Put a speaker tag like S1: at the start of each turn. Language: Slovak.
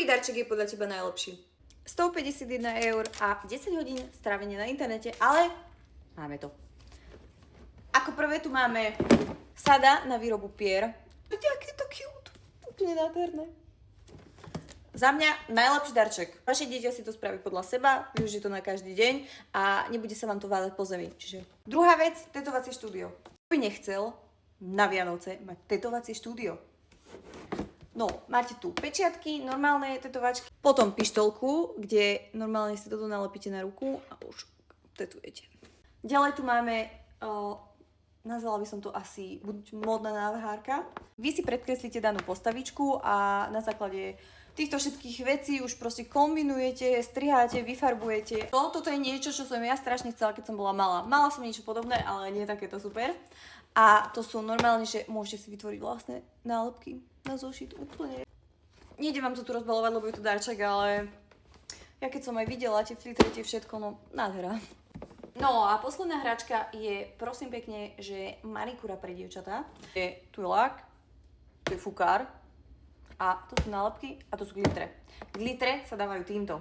S1: Ktorý darček je podľa teba najlepší? 151 eur a 10 hodín strávenie na internete, ale máme to. Ako prvé tu máme sada na výrobu pier. Aké to cute, úplne nádherné. Za mňa najlepší darček. Vaše dieťa si to spraví podľa seba, využije to na každý deň a nebude sa vám to váľať po zemi. Čiže druhá vec, tetovacie štúdio. Kto by nechcel na Vianoce mať tetovacie štúdio? No, máte tu pečiatky, normálne tetovačky, potom pištolku, kde normálne si toto nalepíte na ruku a už tetujete. Ďalej tu máme, nazvala by som to asi buď módna návrhárka. Vy si predkreslíte danú postavičku a na základe týchto všetkých vecí už proste kombinujete, striháte, vyfarbujete. Toto je niečo, čo som ja strašne chcela, keď som bola malá. Mala som niečo podobné, ale nie takéto super. A to sú normálne, že môžete si vytvoriť vlastné nálepky na zošit úplne. Nejdem vám to tu rozbalovať, lebo je to darček, ale ja keď som aj videla tie flitry, tie všetko, no nádhera. No a posledná hračka je, prosím pekne, že manikúra pre dievčatá. Tu je lak, tu je fukár a to sú nálepky a to sú glitre. Glitre sa dávajú týmto.